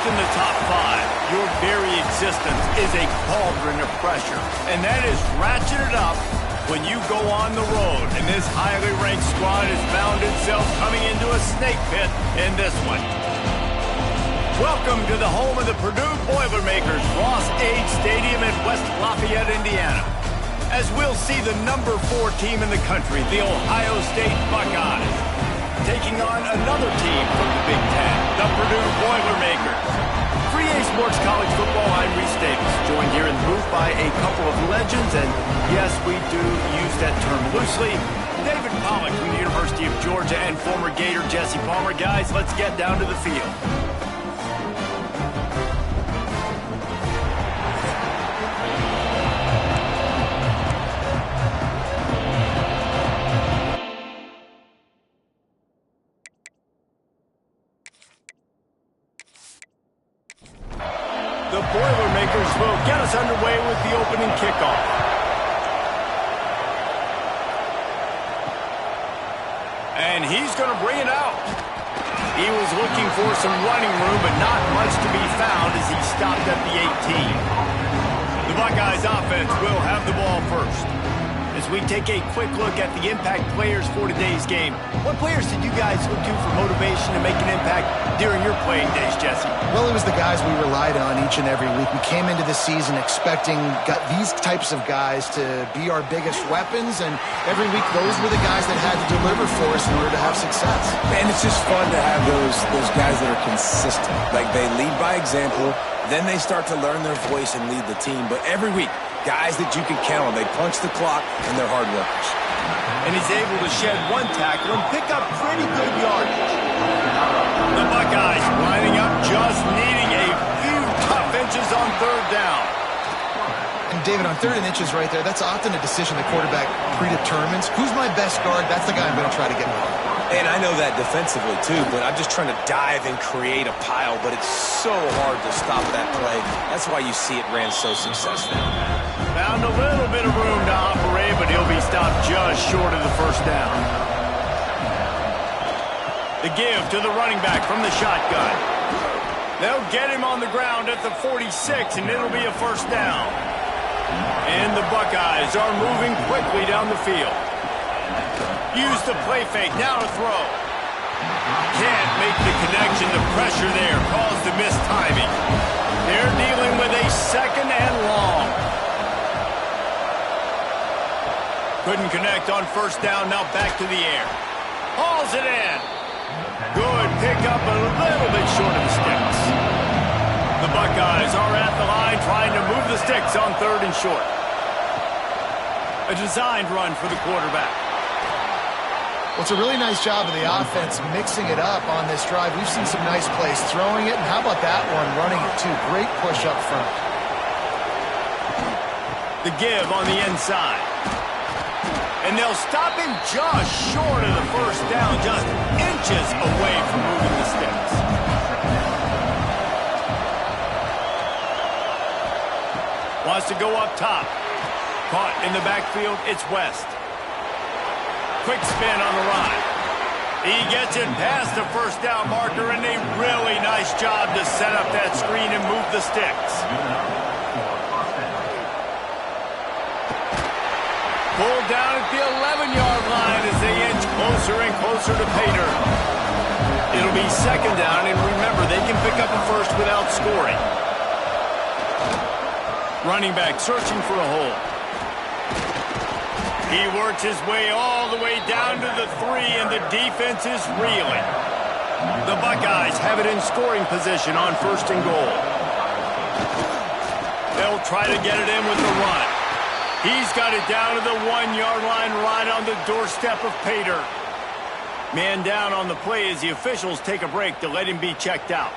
in the top 5, your very existence is a cauldron of pressure. And that is ratcheted up when you go on the road. And this highly ranked squad has found itself coming into a snake pit in this one. Welcome to the home of the Purdue Boilermakers, Ross Age Stadium in West Lafayette, Indiana. As we'll see the number 4 team in the country, the Ohio State Buckeyes, taking on another team from the Big Ten, the Purdue Boilermakers. For EA Sports College Football, I'm Reese Davis, joined here in the booth by a couple of legends, and yes, we do use that term loosely. David Pollack from the University of Georgia and former Gator Jesse Palmer. Guys, let's get down to the field. The Boilermakers will get us underway with the opening kickoff. And he's going to bring it out. He was looking for some running room, but not much to be found as he stopped at the 18. The Buckeyes offense will have the ball first. As we take a quick look at the impact players for today's game, what players did you guys look to for motivation to make an impact during your playing days, Jesse? Well, it was the guys we relied on each and every week. We came into the season expecting these types of guys to be our biggest weapons, and every week those were the guys that had to deliver for us in order to have success. And it's just fun to have those guys that are consistent. Like, they lead by example, then they start to learn their voice and lead the team. But every week, guys that you can count on. They punch the clock, and they're hard workers. And he's able to shed one tackle and pick up pretty good yardage. The Buckeyes lining up, just needing a few tough inches on third down. And David, on third and inches right there, that's often a decision the quarterback predetermines. Who's my best guard? That's the guy I'm going to try to get on. And I know that defensively, too, but I'm just trying to dive and create a pile, but it's so hard to stop that play. That's why you see it ran so successfully. Found a little bit of room to operate, but he'll be stopped just short of the first down. The give to the running back from the shotgun. They'll get him on the ground at the 46, and it'll be a first down. And the Buckeyes are moving quickly down the field. Use the play fake, now to throw. Can't make the connection, the pressure there caused the missed timing. They're dealing with a second and long. Couldn't connect on first down, now back to the air. Hauls it in. Good pick up, a little bit short of the sticks. The Buckeyes are at the line trying to move the sticks on third and short. A designed run for the quarterback. Well, it's a really nice job of the offense mixing it up on this drive. We've seen some nice plays throwing it, and how about that one running it too? Great push up front. The give on the inside. And they'll stop him just short of the first down, just inches away from moving the sticks. Wants to go up top. Caught in the backfield, it's West. Quick spin on the run. He gets it past the first down marker, and a really nice job to set up that screen and move the sticks. Pulled down at the 11-yard line as they inch closer and closer to Pater. It'll be second down, and remember, they can pick up a first without scoring. Running back searching for a hole. He works his way all the way down to the 3, and the defense is reeling. The Buckeyes have it in scoring position on first and goal. They'll try to get it in with the run. He's got it down to the 1-yard line right on the doorstep of Pater. Man down on the play as the officials take a break to let him be checked out.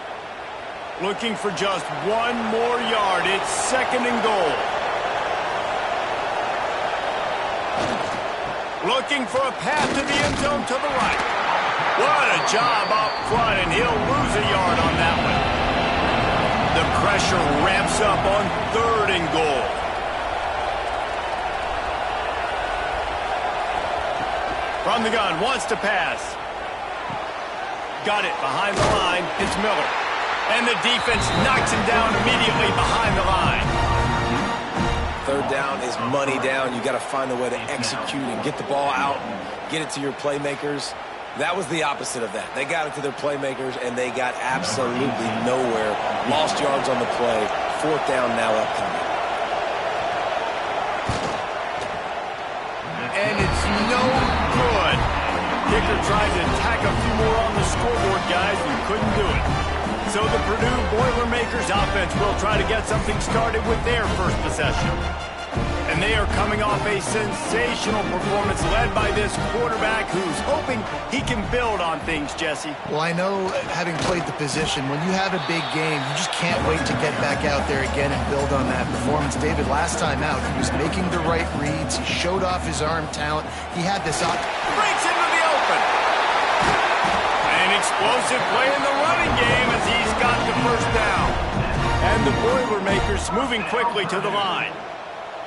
Looking for just one more yard. It's second and goal. Looking for a path to the end zone to the right. What a job up front, and he'll lose a yard on that one. The pressure ramps up on third and goal. From the gun, wants to pass. Got it behind the line. It's Miller. And the defense knocks him down immediately behind the line. Third down is money down. You got to find a way to execute and get the ball out and get it to your playmakers. That was the opposite of that. They got it to their playmakers, and they got absolutely nowhere. Lost yards on the play. Fourth down now upcoming. And it's no good. Kicker tried to tack a few more on the scoreboard, guys, and couldn't do it. So the Purdue Boilermakers offense will try to get something started with their first possession. And they are coming off a sensational performance led by this quarterback who's hoping he can build on things, Jesse. Well, I know, having played the position, when you have a big game, you just can't wait to get back out there again and build on that performance. David, last time out, he was making the right reads. He showed off his arm talent. He had this up. Breaks into the open. An explosive play in the running game as he's got the first down. And the Boilermakers moving quickly to the line.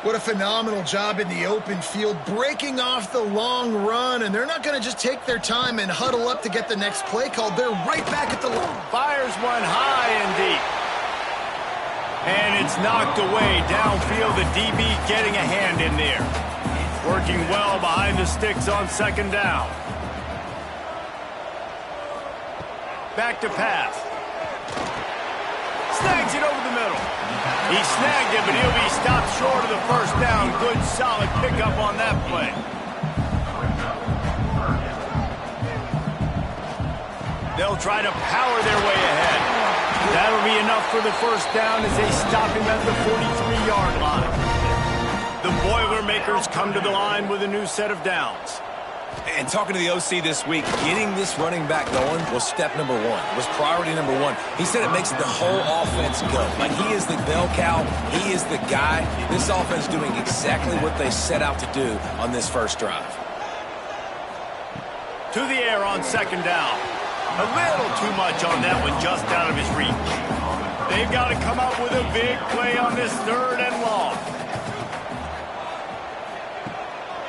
What a phenomenal job in the open field, breaking off the long run, and they're not going to just take their time and huddle up to get the next play called. They're right back at the line. Fires one high and deep. And it's knocked away downfield. The DB getting a hand in there. Working well behind the sticks on second down. Back to pass. Snags it over the middle. He snagged it, but he'll be stopped short of the first down. Good, solid pickup on that play. They'll try to power their way ahead. That'll be enough for the first down as they stop him at the 43-yard line. The Boilermakers come to the line with a new set of downs. And talking to the OC this week, getting this running back going was step number one, was priority number one. He said it makes the whole offense go. Like, he is the bell cow. He is the guy. This offense doing exactly what they set out to do on this first drive. To the air on second down. A little too much on that one, just out of his reach. They've got to come up with a big play on this third and long.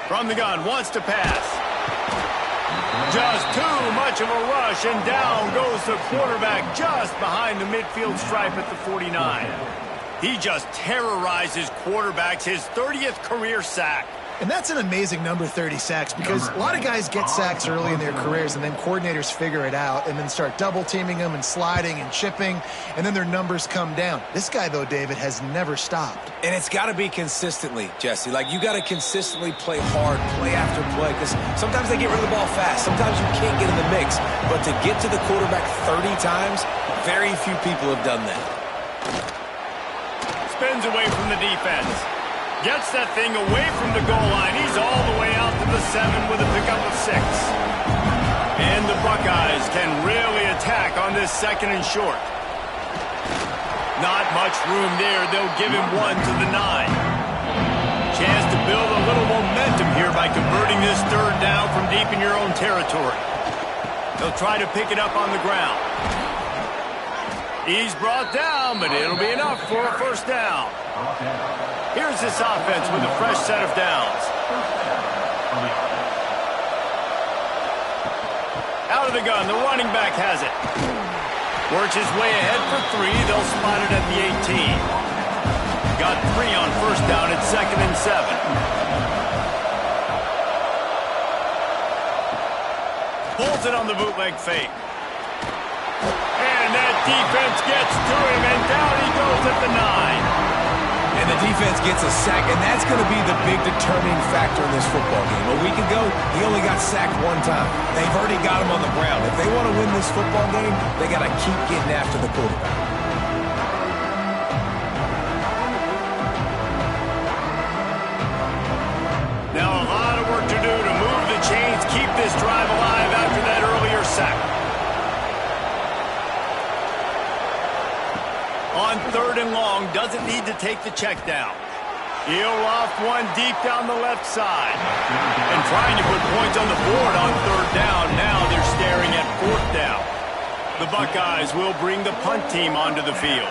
From the gun, wants to pass. Just too much of a rush, and down goes the quarterback just behind the midfield stripe at the 49. He just terrorizes quarterbacks, his 30th career sack. And that's an amazing number, 30 sacks, because a lot of guys get sacks early in their careers, and then coordinators figure it out and then start double-teaming them and sliding and chipping, and then their numbers come down. This guy, though, David, has never stopped. And it's got to be consistently, Jesse. Like, you got to consistently play hard, play after play, because sometimes they get rid of the ball fast. Sometimes you can't get in the mix. But to get to the quarterback 30 times, very few people have done that. Spins away from the defense. Gets that thing away from the goal line. He's all the way out to the 7 with a pickup of 6. And the Buckeyes can really attack on this second and short. Not much room there. They'll give him 1 to the 9. Chance to build a little momentum here by converting this third down from deep in your own territory. They'll try to pick it up on the ground. He's brought down, but it'll be enough for a first down. Here's this offense with a fresh set of downs. Out of the gun, the running back has it. Works his way ahead for 3. They'll spot it at the 18. Got 3 on first down at 2nd and 7. Pulls it on the bootleg fake. And that defense gets to him, and down he goes at the 9. And the defense gets a sack, and that's going to be the big determining factor in this football game. A week ago, he only got sacked 1 time. They've already got him on the ground. If they want to win this football game, they got to keep getting after the quarterback. Now a lot of work to do to move the chains, keep this drive alive after that earlier sack. On 3rd and long, doesn't need to take the check down. He'll loft one deep down the left side. And trying to put points on the board on 3rd down. Now they're staring at 4th down. The Buckeyes will bring the punt team onto the field.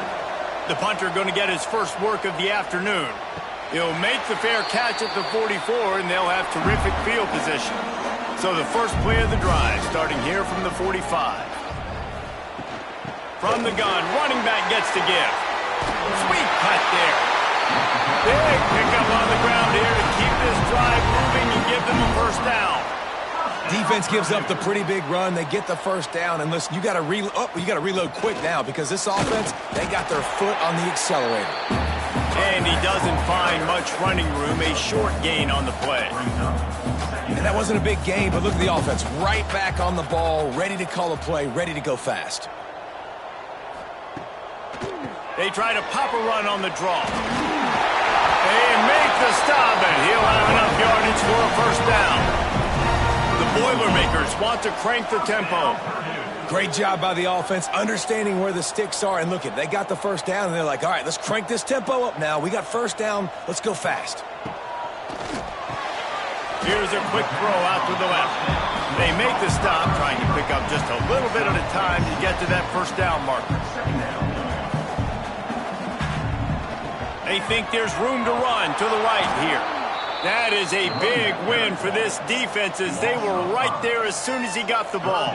The punter going to get his first work of the afternoon. He'll make the fair catch at the 44, and they'll have terrific field position. So the first play of the drive starting here from the 45. From the gun, running back gets to give. Sweet cut there. Big pickup on the ground here to keep this drive moving and give them a first down. Defense gives up the pretty big run. They get the first down. And listen, you got to reload quick now because this offense, they got their foot on the accelerator. And he doesn't find much running room. A short gain on the play. And that wasn't a big gain, but look at the offense. Right back on the ball, ready to call a play, ready to go fast. They try to pop a run on the draw. They make the stop, and he'll have enough yardage for a first down. The Boilermakers want to crank the tempo. Great job by the offense, understanding where the sticks are. And look, they got the first down, and they're like, all right, let's crank this tempo up now. We got first down. Let's go fast. Here's a quick throw out to the left. They make the stop, trying to pick up just a little bit at a time to get to that first down marker. They think there's room to run to the right here. That is a big win for this defense as they were right there as soon as he got the ball.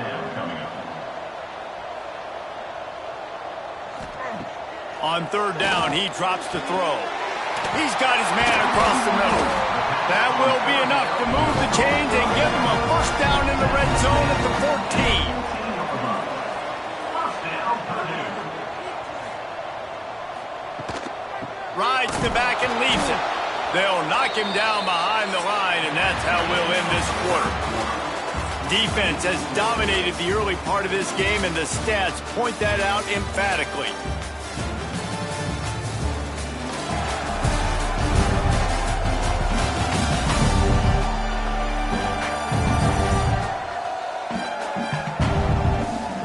On third down, he drops to throw. He's got his man across the middle. That will be enough to move the chains and give him a first down in the red zone at the 14. Rides the back and leaves it. They'll knock him down behind the line, and that's how we'll end this quarter. Defense has dominated the early part of this game, and the stats point that out emphatically.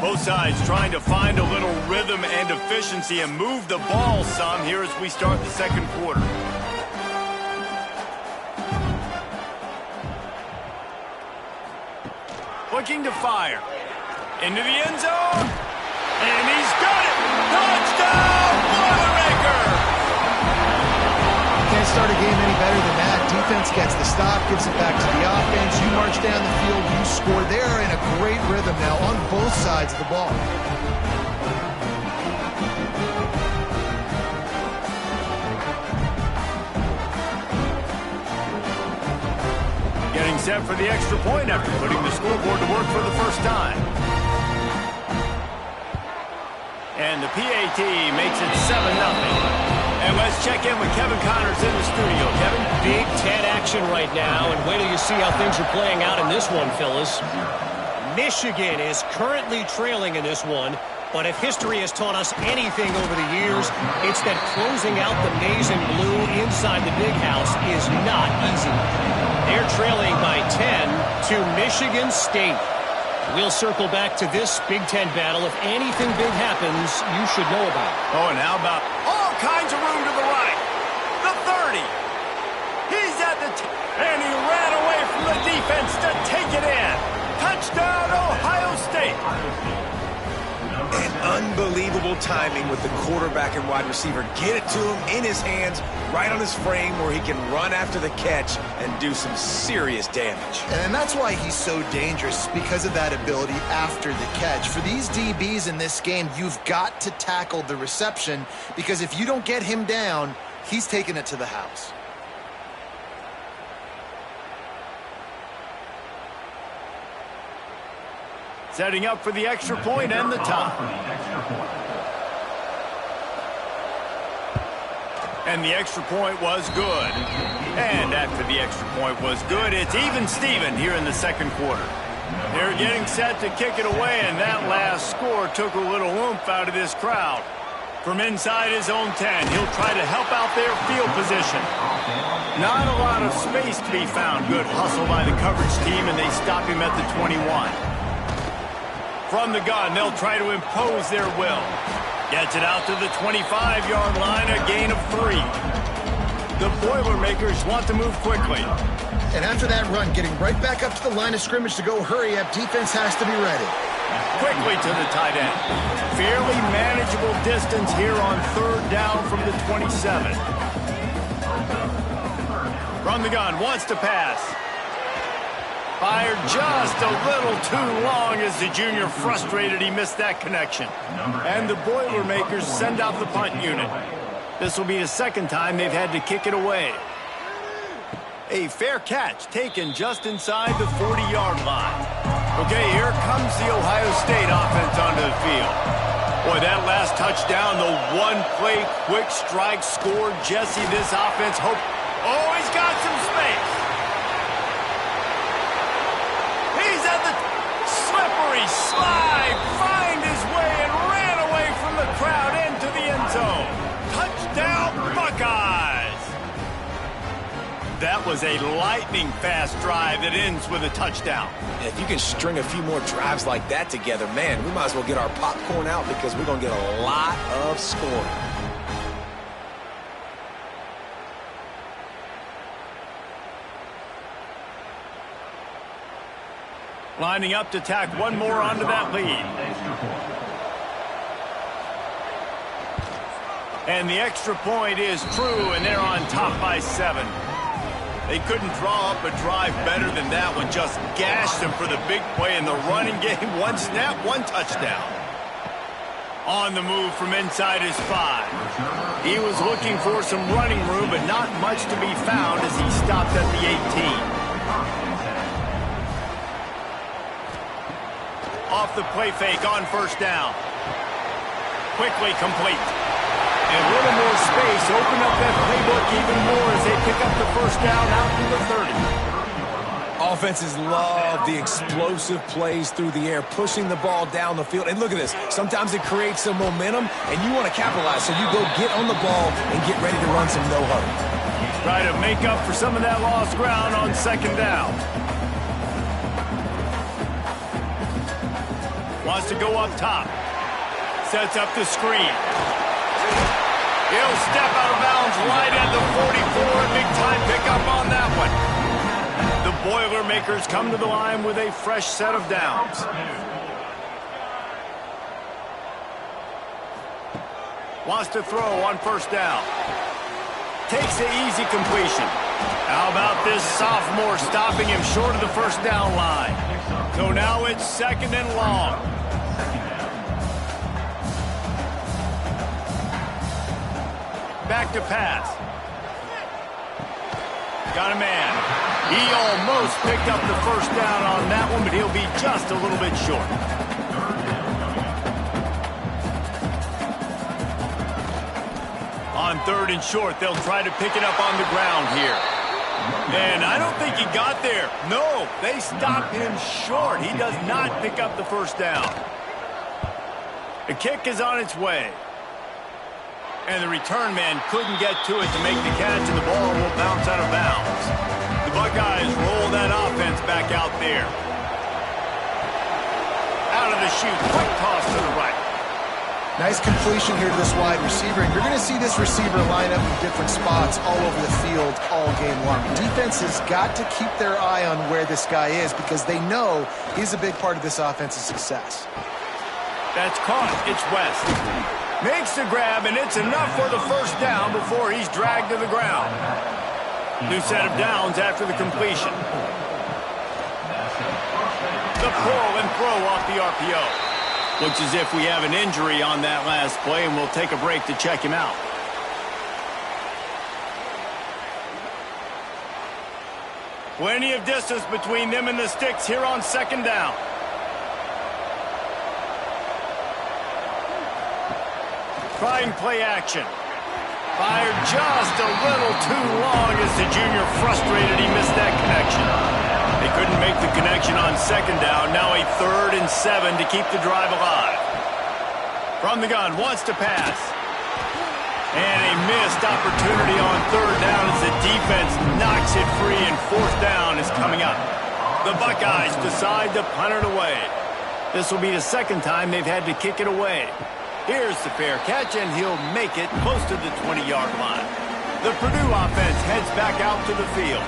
Both sides trying to find a little rhythm and efficiency and move the ball some here as we start the second quarter. Looking to fire. Into the end zone. And he's got it. Touchdown, Boilermaker! Can't start a game any better than that. Defense gets the stop, gives it back to the offense. You march down the field, you score. They're in a great rhythm now on both sides of the ball. Getting set for the extra point after putting the scoreboard to work for the first time. And the PAT makes it 7-0. And let's check in with Kevin Connors in the studio. Kevin? Big Ten action right now, and wait till you see how things are playing out in this one, Phyllis. Michigan is currently trailing in this one, but if history has taught us anything over the years, it's that closing out the maize and blue inside the big house is not easy. They're trailing by 10 to Michigan State. We'll circle back to this Big Ten battle. If anything big happens, you should know about it. Oh, and how about all kinds of room to the right? The 30. He's at the and he ran away from the defense to take it in. Touchdown, Ohio State. And unbelievable timing with the quarterback and wide receiver. Get it to him in his hands, right on his frame where he can run after the catch and do some serious damage. And that's why he's so dangerous, because of that ability after the catch. For these DBs in this game, you've got to tackle the reception, because if you don't get him down, he's taking it to the house. Setting up for the extra point and the tie. And the extra point was good. And after the extra point was good, it's even Steven here in the second quarter. They're getting set to kick it away, and that last score took a little oomph out of this crowd. From inside his own 10, he'll try to help out their field position. Not a lot of space to be found. Good hustle by the coverage team, and they stop him at the 21. From the gun, they'll try to impose their will. Gets it out to the 25-yard line, a gain of 3. The Boilermakers want to move quickly. And after that run, getting right back up to the line of scrimmage to go hurry up, defense has to be ready. Quickly to the tight end. Fairly manageable distance here on third down from the 27. From the gun, wants to pass. Fired just a little too long as the junior frustrated he missed that connection. And the Boilermakers send out the punt unit. This will be the second time they've had to kick it away. A fair catch taken just inside the 40-yard line. Okay, here comes the Ohio State offense onto the field. Boy, that last touchdown, the one-play quick strike score. Jesse, this offense hope. Oh, he's got some space. He's at the slippery slide, find his way and ran away from the crowd into the end zone. Touchdown, Buckeyes. That was a lightning-fast drive that ends with a touchdown. If you can string a few more drives like that together, man, we might as well get our popcorn out because we're going to get a lot of scoring. Lining up to tack one more onto that lead. And the extra point is true, and they're on top by 7. They couldn't draw up a drive better than that one. Just gashed them for the big play in the running game. One snap, one touchdown. On the move from inside his 5. He was looking for some running room, but not much to be found as he stopped at the 18. Off the play fake on first down. Quickly complete. And a little more space. Open up that playbook even more as they pick up the first down out to the 30. Offenses love the explosive plays through the air, pushing the ball down the field. And look at this. Sometimes it creates some momentum, and you want to capitalize. So you go get on the ball and get ready to run some no-huddle. Try to make up for some of that lost ground on second down. Wants to go up top. Sets up the screen. He'll step out of bounds right at the 44. Big time pickup on that one. The Boilermakers come to the line with a fresh set of downs. Wants to throw on first down. Takes the easy completion. How about this sophomore stopping him short of the first down line? So now it's second and long. Back to pass. Got a man. He almost picked up the first down on that one, but he'll be just a little bit short. On third and short, they'll try to pick it up on the ground here. And I don't think he got there. No, they stopped him short. He does not pick up the first down. The kick is on its way. And the return man couldn't get to it to make the catch, and the ball will bounce out of bounds. The Buckeyes roll that offense back out there. Out of the chute, quick toss to the right. Nice completion here to this wide receiver, and you're going to see this receiver line up in different spots all over the field all game long. Defense has got to keep their eye on where this guy is because they know he's a big part of this offense's success. That's caught. It's West. Makes the grab, and it's enough for the first down before he's dragged to the ground. New set of downs after the completion. The pull and throw off the RPO. Looks as if we have an injury on that last play, and we'll take a break to check him out. Plenty of distance between them and the sticks here on second down. Trying play action. Fired just a little too long as the junior frustrated he missed that connection. They couldn't make the connection on second down. Now a 3rd and 7 to keep the drive alive. From the gun, wants to pass. And a missed opportunity on 3rd down as the defense knocks it free, and 4th down is coming up. The Buckeyes decide to punt it away. This will be the second time they've had to kick it away. Here's the fair catch, and he'll make it close to the 20-yard line. The Purdue offense heads back out to the field.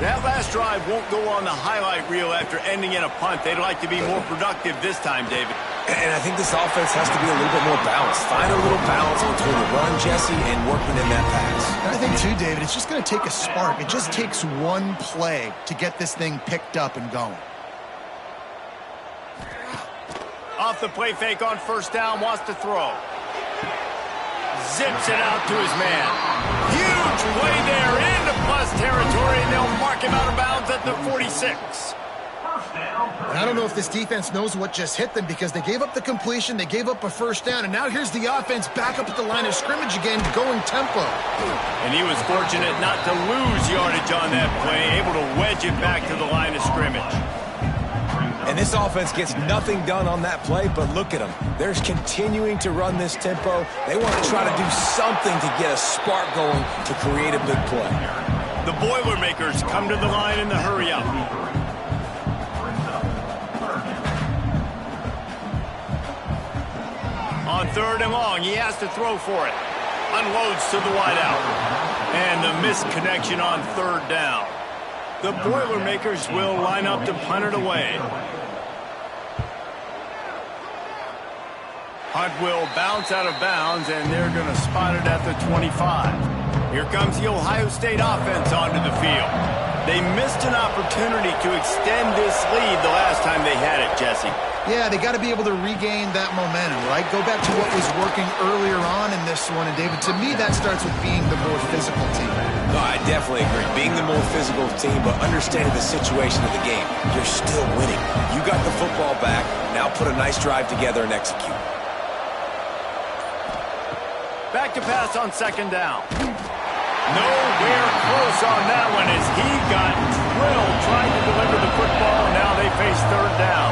That last drive won't go on the highlight reel after ending in a punt. They'd like to be more productive this time, David. And I think this offense has to be a little bit more balanced. Find a little balance between the run, Jesse, and working in that pass. And I think, too, David, it's just going to take a spark. It just takes one play to get this thing picked up and going. Off the play fake on first down, wants to throw. Zips it out to his man. Huge play there into plus territory, and they'll mark him out of bounds at the 46. And I don't know if this defense knows what just hit them because they gave up the completion, they gave up a first down, and now here's the offense back up at the line of scrimmage again, going tempo. And he was fortunate not to lose yardage on that play, able to wedge it back to the line of scrimmage. And this offense gets nothing done on that play, but look at them. They're continuing to run this tempo. They want to try to do something to get a spark going to create a big play. The Boilermakers come to the line in the hurry-up. On third and long, he has to throw for it. Unloads to the wideout. And the misconnection on third down. The Boilermakers will line up to punt it away. Hunt will bounce out of bounds, and they're going to spot it at the 25. Here comes the Ohio State offense onto the field. They missed an opportunity to extend this lead the last time they had it, Jesse. Yeah, they got to be able to regain that momentum, right? Go back to what was working earlier on in this one. And, David, to me, that starts with being the more physical team. No, I definitely agree. Being the more physical team, but understanding the situation of the game. You're still winning. You got the football back. Now put a nice drive together and execute. Back to pass on second down. Nowhere close on that one as he got drilled trying to deliver the football. Now they face third down.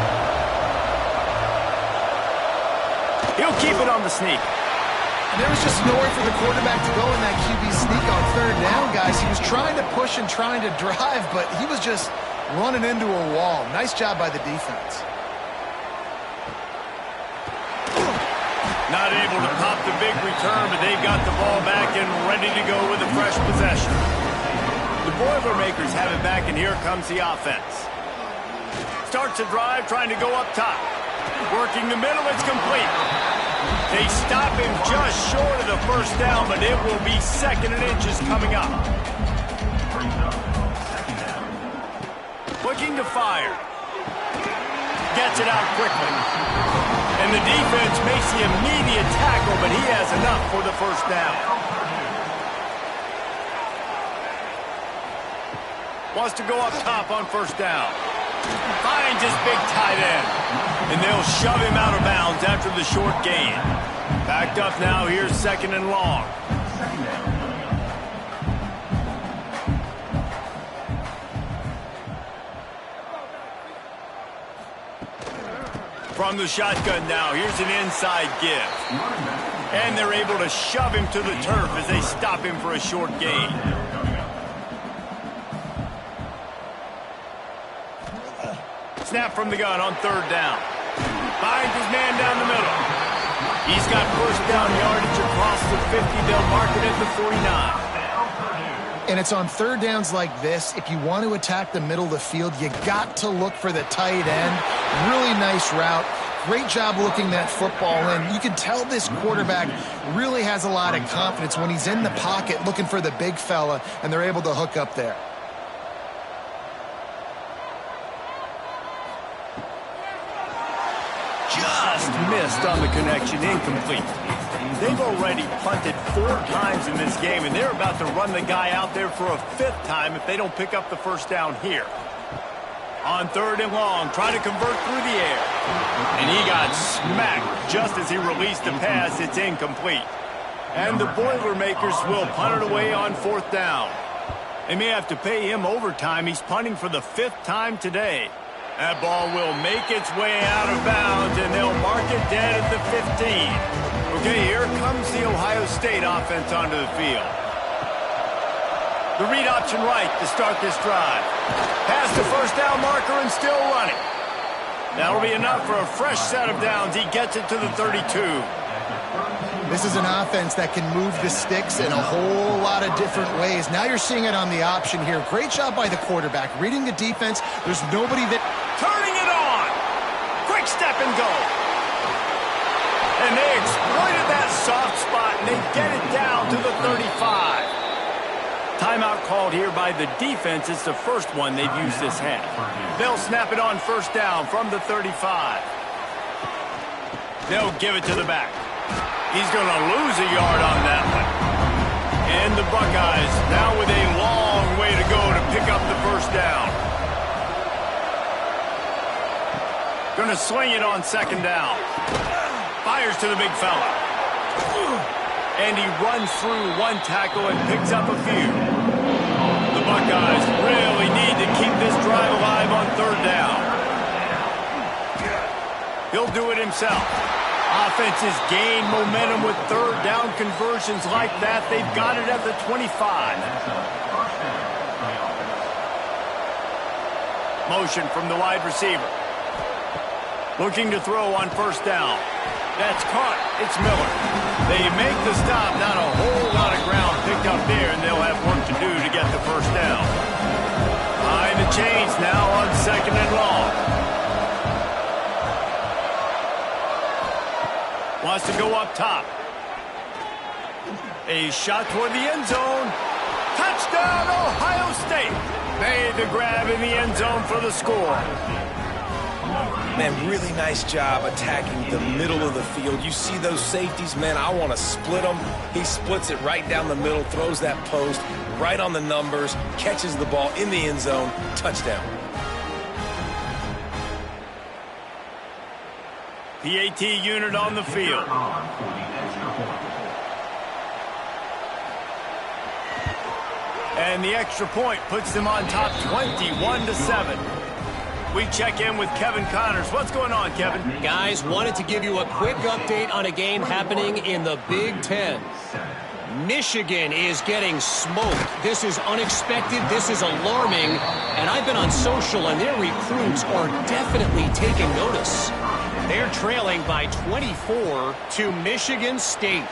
He'll keep it on the sneak. And there was just nowhere for the quarterback to go in that QB sneak on third down, guys. He was trying to push and trying to drive, but he was just running into a wall. Nice job by the defense. Not able to pop the big return, but they've got the ball back and ready to go with a fresh possession. The Boilermakers have it back, and here comes the offense. Starts a drive, trying to go up top. Working the middle, it's complete. They stop him just short of the first down, but it will be second and inches coming up. Looking to fire. Gets it out quickly. And the defense makes the immediate tackle, but he has enough for the first down. Wants to go up top on first down. Finds his big tight end. And they'll shove him out of bounds after the short gain. Backed up now, here's second and long. From the shotgun now, here's an inside give. And they're able to shove him to the turf as they stop him for a short gain. Snap from the gun on third down. Finds his man down the middle. He's got first down yardage across the 50. They'll mark it at the 49. And it's on third downs like this. If you want to attack the middle of the field, you got to look for the tight end. Really nice route. Great job looking that football in. You can tell this quarterback really has a lot of confidence when he's in the pocket looking for the big fella, and they're able to hook up there. Just missed on the connection, incomplete. They've already punted 4 times in this game, and they're about to run the guy out there for a 5th time if they don't pick up the first down here. On third and long, trying to convert through the air. And he got smacked just as he released the pass. It's incomplete. And the Boilermakers will punt it away on 4th down. They may have to pay him overtime. He's punting for the 5th time today. That ball will make its way out of bounds, and they'll mark it dead at the 15. Okay, here comes the Ohio State offense onto the field. The read option right to start this drive. Past the first down marker and still running. That'll be enough for a fresh set of downs. He gets it to the 32. This is an offense that can move the sticks in a whole lot of different ways. Now you're seeing it on the option here. Great job by the quarterback. Reading the defense. There's nobody that... Turning it on. Quick step and go. soft spot, and they get it down to the 35. Timeout called here by the defense. It's the first one they've used this half. They'll snap it on first down from the 35. They'll give it to the back. He's going to lose a yard on that one. And the Buckeyes now with a long way to go to pick up the first down. Going to sling it on second down. Fires to the big fella. And he runs through one tackle and picks up a few. The Buckeyes really need to keep this drive alive on third down. He'll do it himself. Offenses gain momentum with third down conversions like that. They've got it at the 25. Motion from the wide receiver. Looking to throw on first down. That's caught. It's Miller. They make the stop. Not a whole lot of ground picked up there, and they'll have work to do to get the first down. Behind the chains now on second and long. Wants to go up top. A shot toward the end zone. Touchdown, Ohio State. Made the grab in the end zone for the score. Man, really nice job attacking the middle of the field. You see those safeties, man, I want to split them. He splits it right down the middle, throws that post right on the numbers, catches the ball in the end zone, touchdown. PAT unit on the field. And the extra point puts them on top 21-7. We check in with Kevin Connors. What's going on, Kevin? Guys, wanted to give you a quick update on a game happening in the Big Ten. Michigan is getting smoked. This is unexpected. This is alarming. And I've been on social, and their recruits are definitely taking notice. They're trailing by 24 to Michigan State.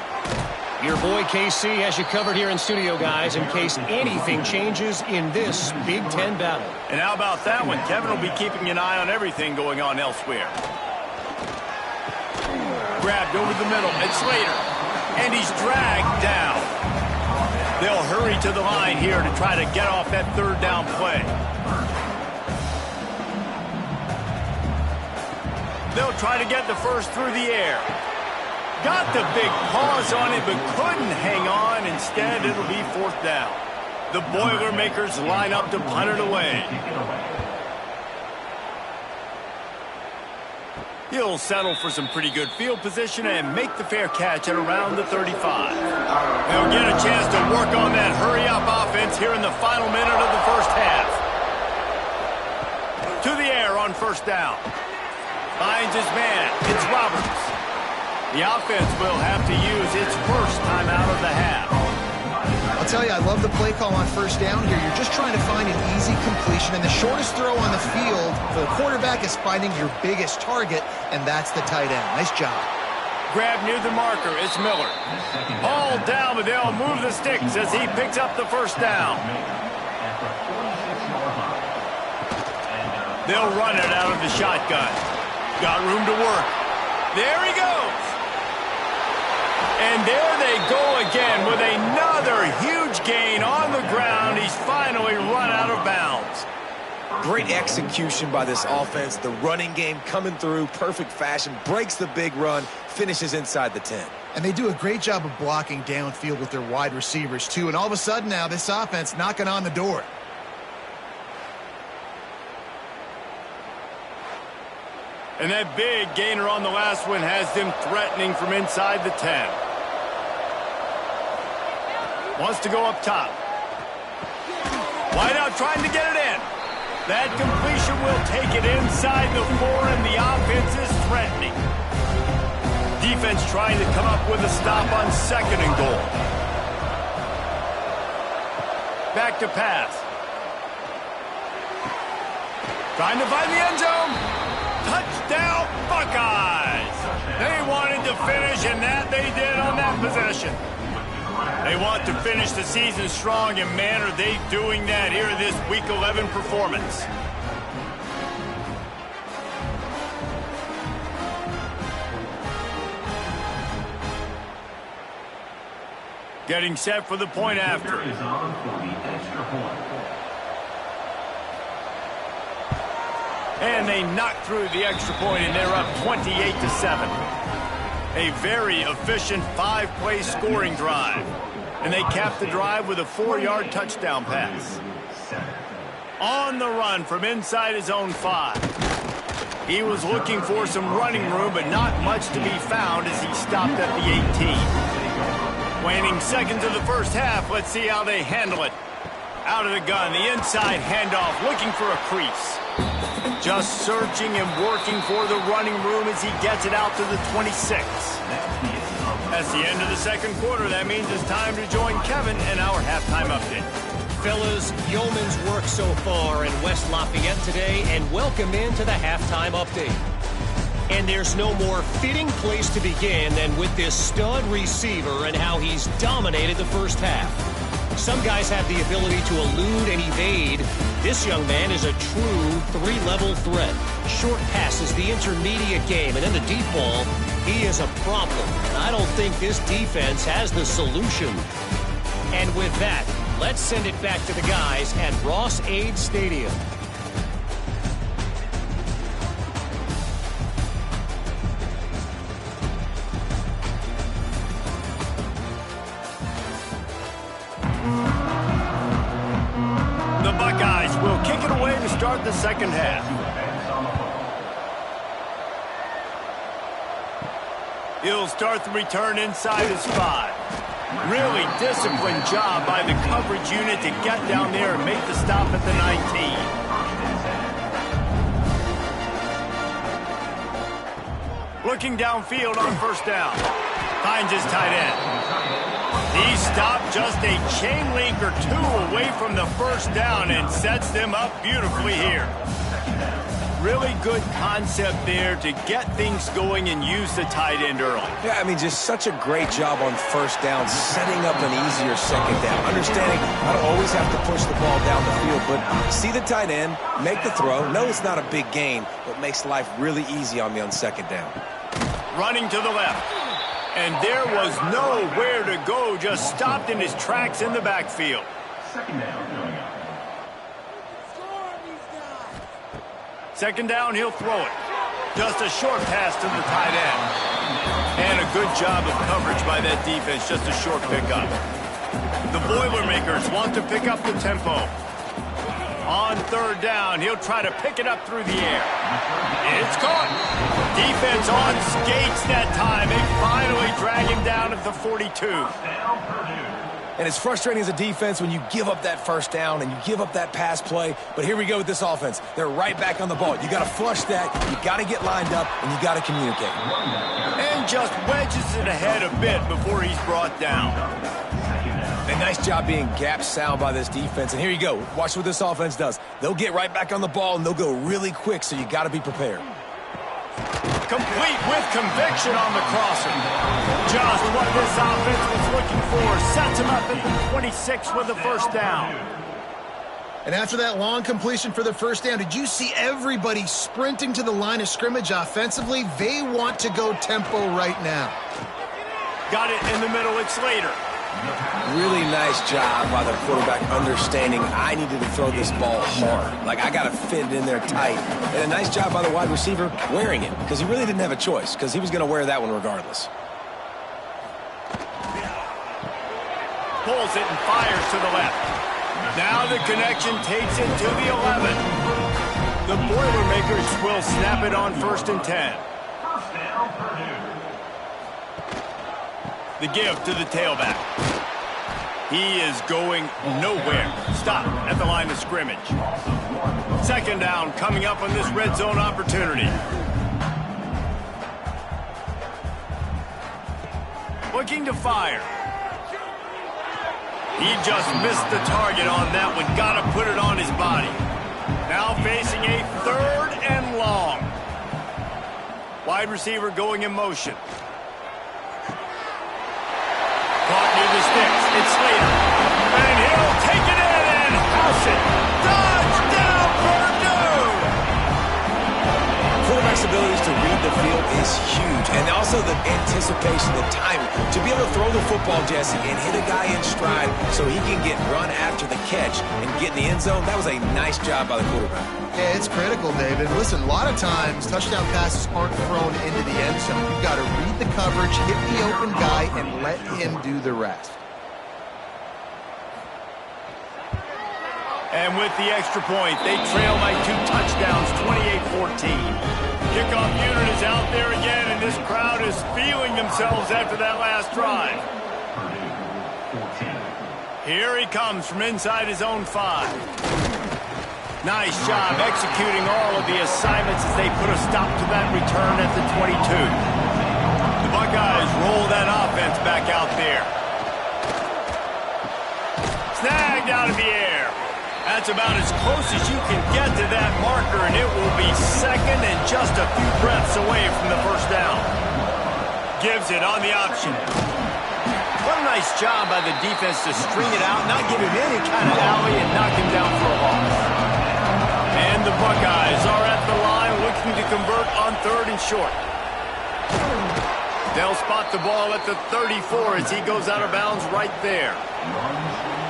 Your boy KC has you covered here in studio, guys, in case anything changes in this Big Ten battle. And how about that one? Kevin will be keeping an eye on everything going on elsewhere. Grabbed over the middle. It's Slater. And he's dragged down. They'll hurry to the line here to try to get off that third down play. They'll try to get the first through the air. Got the big paws on it, but couldn't hang on. Instead, it'll be fourth down. The Boilermakers line up to punt it away. He'll settle for some pretty good field position and make the fair catch at around the 35. They'll get a chance to work on that hurry-up offense here in the final minute of the first half. To the air on first down. Finds his man. It's Roberts. The offense will have to use its first time out of the half. I'll tell you, I love the play call on first down here. You're just trying to find an easy completion, and the shortest throw on the field for the quarterback is finding your biggest target, and that's the tight end. Nice job. Grab near the marker. It's Miller. All down, but they'll move the sticks as he picks up the first down. They'll run it out of the shotgun. Got room to work. There he goes. And there they go again with another huge gain on the ground. He's finally run out of bounds. Great execution by this offense. The running game coming through, perfect fashion, breaks the big run, finishes inside the 10. And they do a great job of blocking downfield with their wide receivers, too. And all of a sudden now, this offense knocking on the door. And that big gainer on the last one has them threatening from inside the 10. Wants to go up top. Wide out trying to get it in. That completion will take it inside the 4, and the offense is threatening. Defense trying to come up with a stop on second and goal. Back to pass. Trying to find the end zone. Touchdown, Buckeyes! They wanted to finish, and that they did on that possession. They want to finish the season strong, and man, are they doing that here in this Week 11 performance. Getting set for the point after. And they knock through the extra point, and they're up 28-7. A very efficient 5-play scoring drive. And they cap the drive with a 4-yard touchdown pass. On the run from inside his own 5. He was looking for some running room, but not much to be found as he stopped at the 18. Waning seconds of the first half, let's see how they handle it. Out of the gun, the inside handoff, looking for a crease. Just searching and working for the running room as he gets it out to the 26. That's the end of the second quarter. That means it's time to join Kevin in our halftime update. Fellas, yeoman's work so far in West Lafayette today, and welcome into the halftime update. And there's no more fitting place to begin than with this stud receiver and how he's dominated the first half. Some guys have the ability to elude and evade. This young man is a true 3-level threat. Short passes, the intermediate game, and then the deep ball, he is a problem. And I don't think this defense has the solution. And with that, let's send it back to the guys at Ross-Ade Stadium. The Buckeyes will kick it away to start the second half. He'll start the return inside his 5. Really disciplined job by the coverage unit to get down there and make the stop at the 19. Looking downfield on first down. Finds his tight end. He stopped just a chain link or 2 away from the first down and sets them up beautifully here. Really good concept there to get things going and use the tight end early. Yeah, I mean, just such a great job on first down, setting up an easier second down. Understanding I don't always have to push the ball down the field, but see the tight end, make the throw. No, it's not a big gain, but makes life really easy on me on second down. Running to the left. And there was nowhere to go, just stopped in his tracks in the backfield. Second down, he'll throw it. Just a short pass to the tight end. And a good job of coverage by that defense, just a short pickup. The Boilermakers want to pick up the tempo. On third down, he'll try to pick it up through the air. It's caught. Defense on skates that time. They finally drag him down at the 42. And it's frustrating as a defense when you give up that first down and you give up that pass play. But here we go with this offense. They're right back on the ball. You got to flush that. You got to get lined up, and you got to communicate. And just wedges it ahead a bit before he's brought down. A nice job being gap sound by this defense. And here you go. Watch what this offense does. They'll get right back on the ball, and they'll go really quick, so you got to be prepared. Complete with conviction on the crosser. Just what this offense was looking for. Sets him up at the 26 with the first down. And after that long completion for the first down, did you see everybody sprinting to the line of scrimmage offensively? They want to go tempo right now. Got it in the middle. It's Slater. Really nice job by the quarterback understanding I needed to throw this ball hard. Like, I got to fit it in there tight. And a nice job by the wide receiver wearing it, because he really didn't have a choice, because he was going to wear that one regardless. Pulls it and fires to the left. Now the connection takes it to the 11. The Boilermakers will snap it on 1st and 10. The give to the tailback. He is going nowhere. Stop at the line of scrimmage. Second down coming up on this red zone opportunity. Looking to fire. He just missed the target on that one. Got to put it on his body. Now facing a 3rd and long. Wide receiver going in motion. Caught near the sticks. It's Slater. And he'll take it in and house it. Touchdown, Purdue! Quarterback's quarterback's abilities to read the field is huge. And also the anticipation, the timing. To be able to throw the football, Jesse, and hit a guy in stride so he can get run after the catch and get in the end zone, that was a nice job by the quarterback. Yeah, it's critical, David. Listen, a lot of times touchdown passes aren't thrown into the end zone. You've got to read the coverage, hit the open guy, and let him do the rest. And with the extra point, they trail by 2 touchdowns, 28-14. Kickoff unit is out there again, and this crowd is feeling themselves after that last drive. Here he comes from inside his own 5. Nice job executing all of the assignments as they put a stop to that return at the 22. The Buckeyes roll that offense back out there. Snagged out of the air. That's about as close as you can get to that marker, and it will be second and just a few breaths away from the first down. Gives it on the option. What a nice job by the defense to string it out, not give him any kind of alley, and knock him down for a loss. And the Buckeyes are at the line looking to convert on 3rd and short. They'll spot the ball at the 34 as he goes out of bounds right there.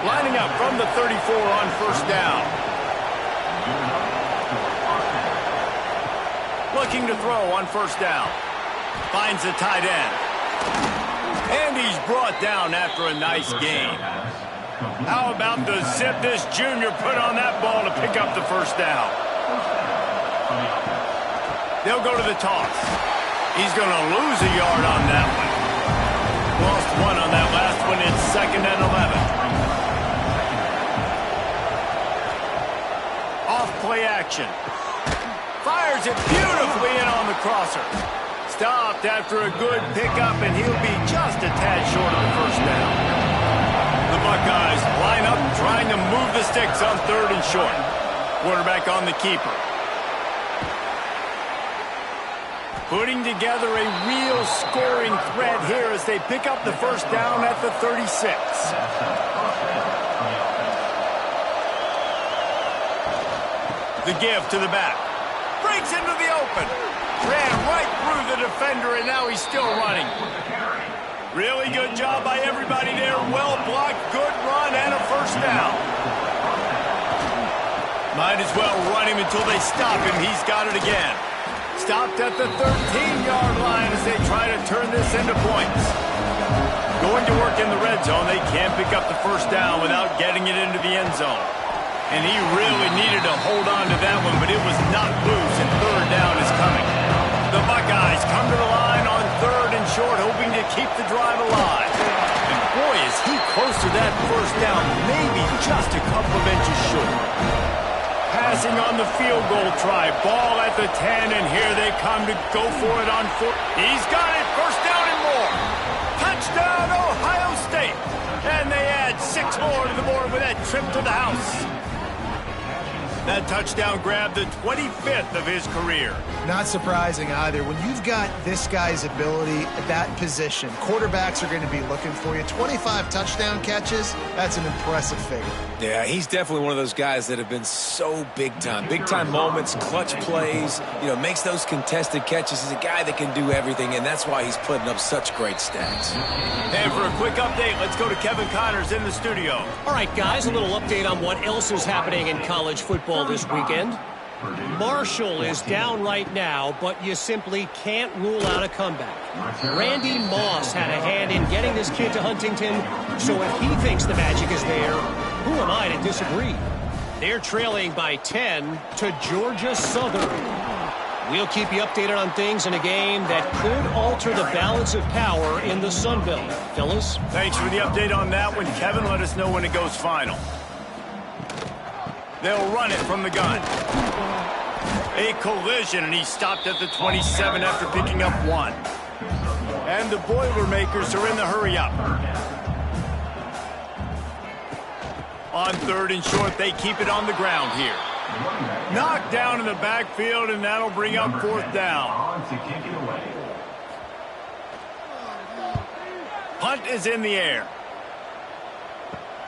Lining up from the 34 on first down. Looking to throw on first down. Finds the tight end. And he's brought down after a nice gain. How about the zip this junior put on that ball to pick up the first down? They'll go to the toss. He's going to lose a yard on that one. Lost 1 on that last one. It's 2nd and 11. Off-play action. Fires it beautifully in on the crosser. Stopped after a good pickup, and he'll be just a tad short of the first down. The Buckeyes line up trying to move the sticks on 3rd and short. Quarterback on the keeper. Putting together a real scoring threat here as they pick up the first down at the 36. The give to the back. Breaks into the open. Ran right through the defender, and now he's still running. Really good job by everybody there. Well blocked, good run, and a first down. Might as well run him until they stop him. He's got it again. Stopped at the 13-yard line as they try to turn this into points. Going to work in the red zone. They can't pick up the first down without getting it into the end zone. And he really needed to hold on to that one, but it was not loose, and 3rd down is coming. The Buckeyes come to the line on 3rd and short, hoping to keep the drive alive. And boy, is he close to that first down, maybe just a couple of inches short. Passing on the field goal try. Ball at the 10, and here they come to go for it on 4. He's got it. First down and more. Touchdown, Ohio State. And they add 6 more to the board with that trip to the house. That touchdown grabbed the 25th of his career. Not surprising either. When you've got this guy's ability at that position, quarterbacks are going to be looking for you. 25 touchdown catches, that's an impressive figure. Yeah, he's definitely one of those guys that have been so big time. Big time moments, clutch plays, makes those contested catches. He's a guy that can do everything, and that's why he's putting up such great stats. And for a quick update, let's go to Kevin Connors in the studio. All right, guys, a little update on what else is happening in college football this weekend. Marshall is down right now, but you simply can't rule out a comeback. Randy Moss had a hand in getting this kid to Huntington, so if he thinks the magic is there, who am I to disagree? They're trailing by 10 to Georgia Southern. We'll keep you updated on things in a game that could alter the balance of power in the Sun Belt. Fellas? Thanks for the update on that one, Kevin. Let us know when it goes final. They'll run it from the gun. A collision, and he stopped at the 27 after picking up 1. And the Boilermakers are in the hurry-up. On 3rd and short, they keep it on the ground here. Knocked down in the backfield, and that'll bring up 4th down. Punt is in the air.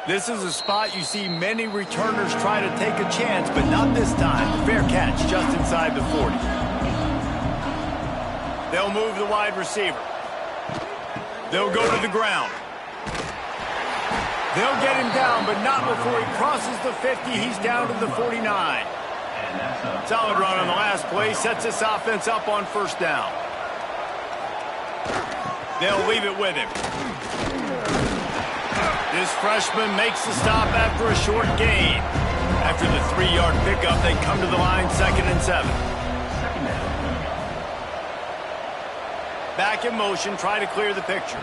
This is a spot you see many returners try to take a chance, but not this time. Fair catch just inside the 40. They'll move the wide receiver. They'll go to the ground. They'll get him down, but not before he crosses the 50. He's down to the 49. Solid run on the last play. Sets this offense up on first down. They'll leave it with him. This freshman makes the stop after a short gain. After the 3-yard pickup, they come to the line, 2nd and 7. Back in motion, try to clear the picture.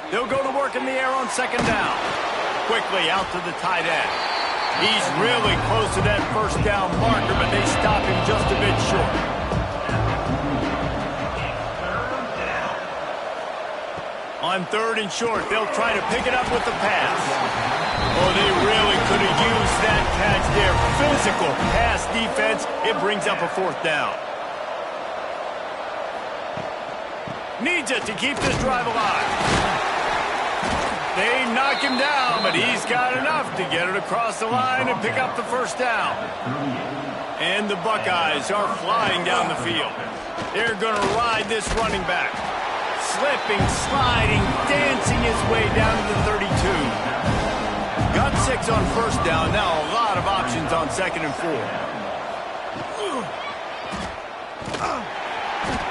They'll go to work in the air on 2nd down. Quickly out to the tight end. He's really close to that first down marker, but they stop him just a bit short. On 3rd and short, they'll try to pick it up with the pass. Oh, they really could have used that catch there. Physical pass defense. It brings up a 4th down. Needs it to keep this drive alive. They knock him down, but he's got enough to get it across the line and pick up the first down. And the Buckeyes are flying down the field. They're going to ride this running back. Slipping, sliding, dancing his way down to the 32. Got 6 on first down. Now a lot of options on 2nd and 4.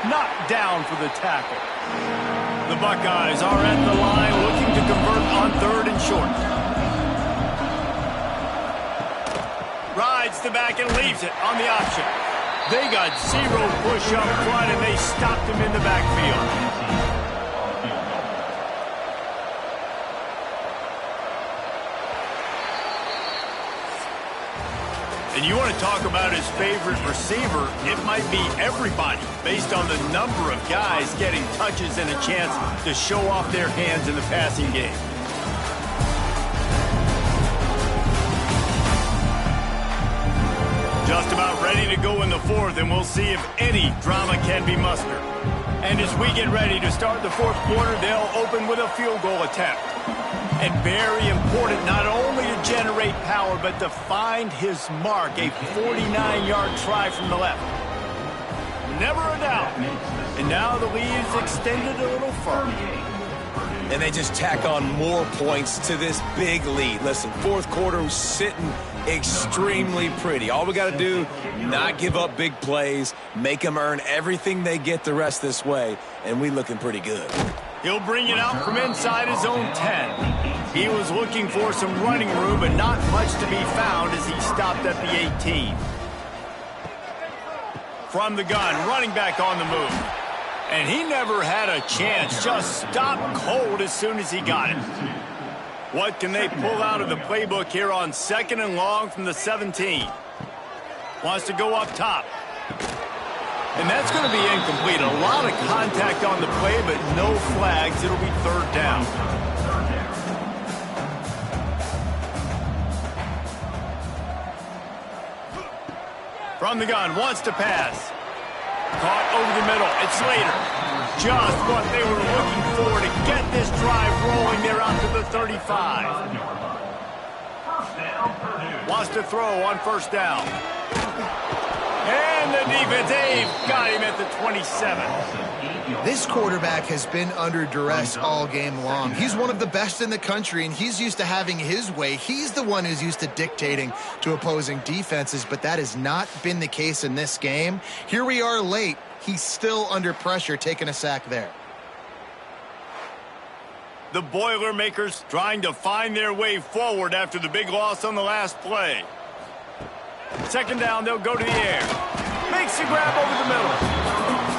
Knocked down for the tackle. The Buckeyes are at the line looking to convert on 3rd and short. Rides the back and leaves it on the option. They got 0 push up front and they stopped him in the backfield. And you want to talk about his favorite receiver, it might be everybody based on the number of guys getting touches and a chance to show off their hands in the passing game. Just about ready to go in the 4th, and we'll see if any drama can be mustered. And as we get ready to start the 4th quarter, they'll open with a field goal attempt. And very important not only to generate power, but to find his mark, a 49-yard try from the left. Never a doubt. And now the lead is extended a little further. And they just tack on more points to this big lead. Listen, 4th quarter was sitting extremely pretty. All we got to do, not give up big plays, make them earn everything they get the rest this way, and we looking pretty good. He'll bring it out from inside his own 10. He was looking for some running room, but not much to be found as he stopped at the 18. From the gun, running back on the move. And he never had a chance, just stopped cold as soon as he got it. What can they pull out of the playbook here on 2nd and long from the 17? Wants to go up top. And that's going to be incomplete. A lot of contact on the play, but no flags. It'll be 3rd down. From the gun, wants to pass. Caught over the middle. It's Slater. Just what they were looking for to get this drive rolling. They're out to the 35. Wants to throw on 1st down. And the defense, they've got him at the 27. This quarterback has been under duress all game long. He's one of the best in the country, and he's used to having his way. He's the one who's used to dictating to opposing defenses, but that has not been the case in this game. Here we are late. He's still under pressure, taking a sack there. The Boilermakers trying to find their way forward after the big loss on the last play. 2nd down, they'll go to the air. Makes the grab over the middle.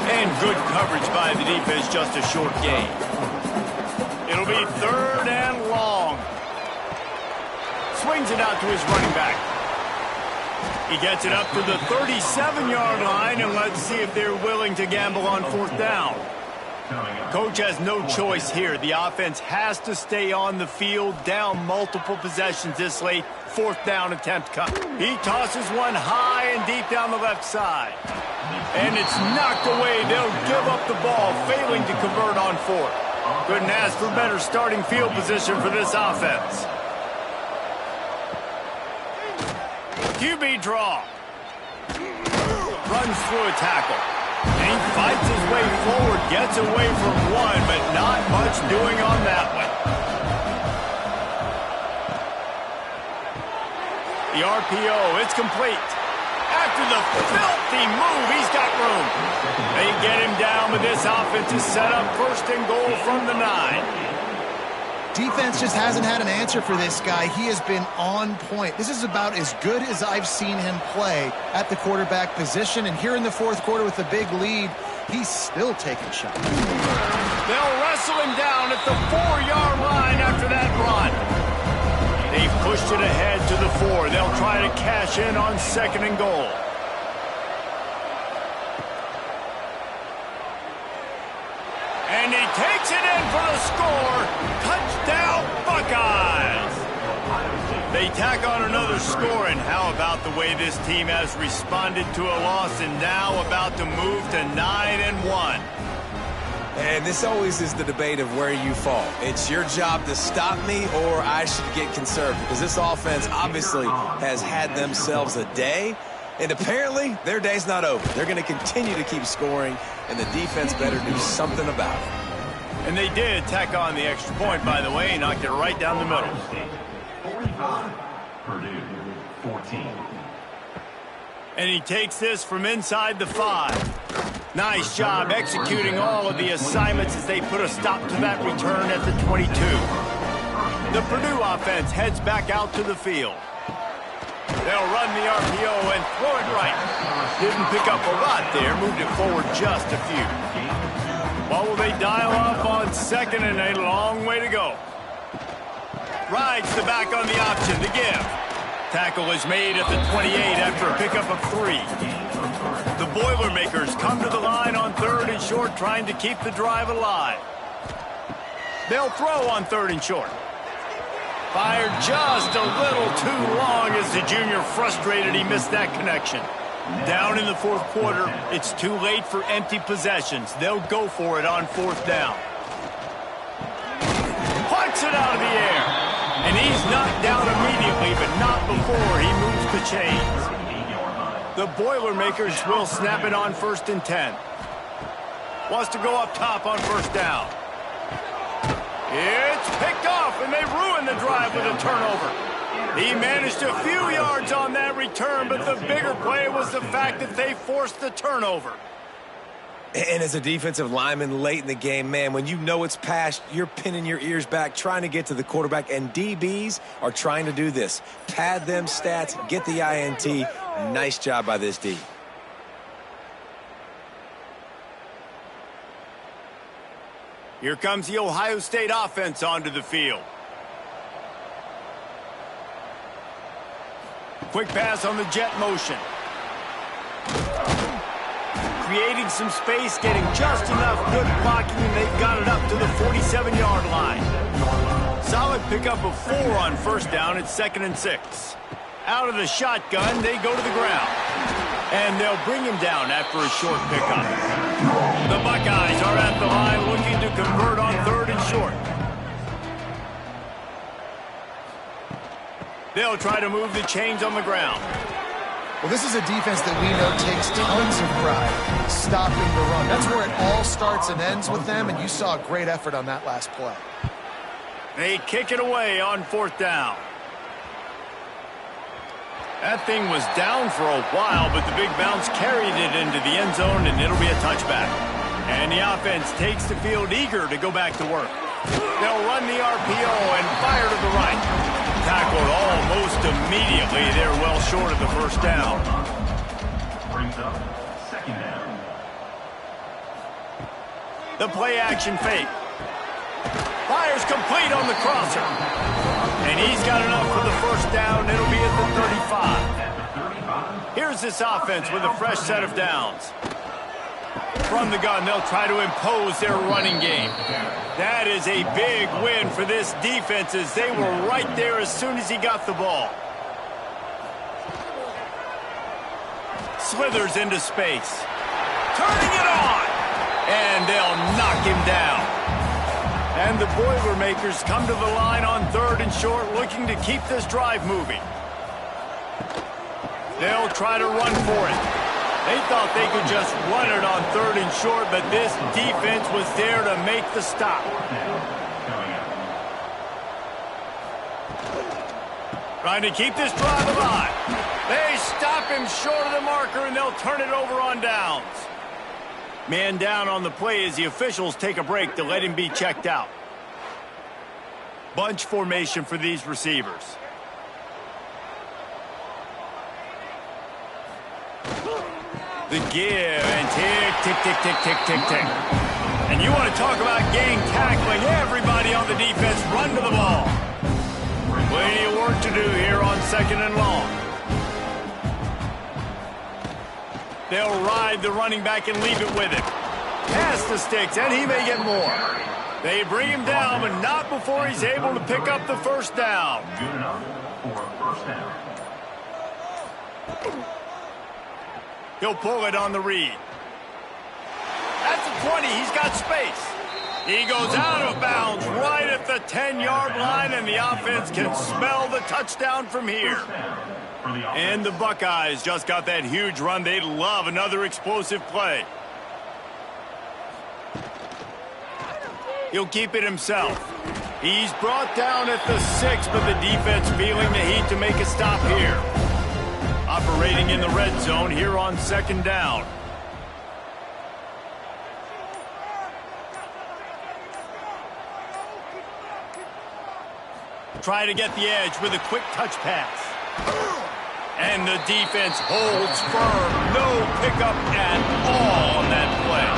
And good coverage by the defense, just a short gain. It'll be 3rd and long. Swings it out to his running back. He gets it up to the 37-yard line, and let's see if they're willing to gamble on 4th down. Coach has no choice here. The offense has to stay on the field, down multiple possessions this late. 4th down attempt. He tosses one high and deep down the left side. And it's knocked away. They'll give up the ball, failing to convert on 4th. Couldn't ask for better starting field position for this offense. QB draw. Runs through a tackle. And He fights his way forward, gets away from one, but not much doing on that one. The RPO, it's complete. After the filthy move, he's got room. They get him down, but this offense is set up first and goal from the 9. Defense just hasn't had an answer for this guy. He has been on point. This is about as good as I've seen him play at the quarterback position. And here in the fourth quarter with a big lead, he's still taking shots. They'll wrestle him down at the 4-yard line after that run. They've pushed it ahead to the 4. They'll try to cash in on second and goal. And he takes it in for the score. Touchdown, Buckeyes! They tack on another score, and how about the way this team has responded to a loss and now about to move to 9-1? And this always is the debate of where you fall. It's your job to stop me, or I should get conservative, because this offense obviously has had themselves a day, and apparently their day's not over. They're going to continue to keep scoring, and the defense better do something about it. And they did tack on the extra point, by the way, knocked it right down the middle. 45, Purdue, 14. And he takes this from inside the 5. Nice job executing all of the assignments as they put a stop to that return at the 22. The Purdue offense heads back out to the field. They'll run the RPO and throw it right. Didn't pick up a lot there, moved it forward just a few. What will they dial up on second, and a long way to go? Rides the back on the option, the give. Tackle is made at the 28 after a pickup of 3. The Boilermakers come to the line on 3rd and short, trying to keep the drive alive. They'll throw on 3rd and short. Fired just a little too long as the junior frustrated he missed that connection. Down in the fourth quarter, it's too late for empty possessions. They'll go for it on 4th down. Punts it out of the air. And he's knocked down immediately, but not before he moves the chains. The Boilermakers will snap it on 1st and 10. Wants to go up top on 1st down. It's picked off, and they ruin the drive with a turnover. He managed a few yards on that return, but the bigger play was the fact that they forced the turnover. And as a defensive lineman late in the game, man, when you know it's past, you're pinning your ears back, trying to get to the quarterback, and DBs are trying to do this. Pad them stats, get the INT. Nice job by this D. Here comes the Ohio State offense onto the field. Quick pass on the jet motion. Creating some space, getting just enough good blocking, and they've got it up to the 47-yard line. Solid pickup of 4 on 1st down. It's 2nd and 6. Out of the shotgun, they go to the ground. And they'll bring him down after a short pickup. The Buckeyes are at the line looking to convert on 3rd and short. They'll try to move the chains on the ground. Well, this is a defense that we know takes tons of pride stopping the run. That's where it all starts and ends with them, and you saw a great effort on that last play. They kick it away on 4th down. That thing was down for a while, but the big bounce carried it into the end zone, and it'll be a touchback. And the offense takes the field eager to go back to work. They'll run the RPO and fire to the right. Tackled almost immediately. They're well short of the 1st down. Brings up 2nd down. The play action fake. Fires complete on the crosser. And he's got enough for the 1st down. It'll be at the 35. Here's this offense with a fresh set of downs. From the gun, they'll try to impose their running game. That is a big win for this defense, as they were right there as soon as he got the ball. Slithers into space. Turning it on! And they'll knock him down. And the Boilermakers come to the line on 3rd and short, looking to keep this drive moving. They'll try to run for it. They thought they could just run it on 3rd and short, but this defense was there to make the stop. Trying to keep this drive alive. They stop him short of the marker, and they'll turn it over on downs. Man down on the play as the officials take a break to let him be checked out. Bunch formation for these receivers. The give and tick, tick, tick, tick, tick, tick, tick. And you want to talk about gang tackling. Everybody on the defense run to the ball. Plenty of work to do here on 2nd and long. They'll ride the running back and leave it with him. Pass the sticks, and he may get more. They bring him down, but not before he's able to pick up the 1st down. Good enough for a 1st down. He'll pull it on the read. At the 20, he's got space. He goes out of bounds right at the 10-yard line, and the offense can smell the touchdown from here. And the Buckeyes just got that huge run. They'd love another explosive play. He'll keep it himself. He's brought down at the 6, but the defense feeling the heat to make a stop here. Operating in the red zone here on 2nd down. Try to get the edge with a quick touch pass. And the defense holds firm. No pickup at all on that play.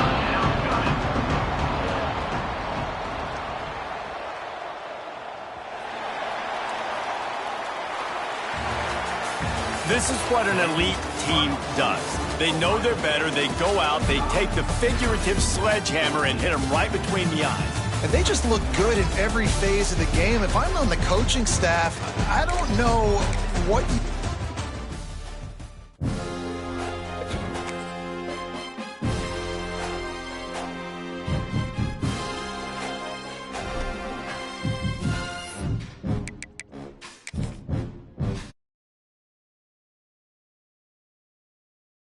This is what an elite team does. They know they're better. They go out. They take the figurative sledgehammer and hit them right between the eyes. And they just look good in every phase of the game. If I'm on the coaching staff, I don't know what you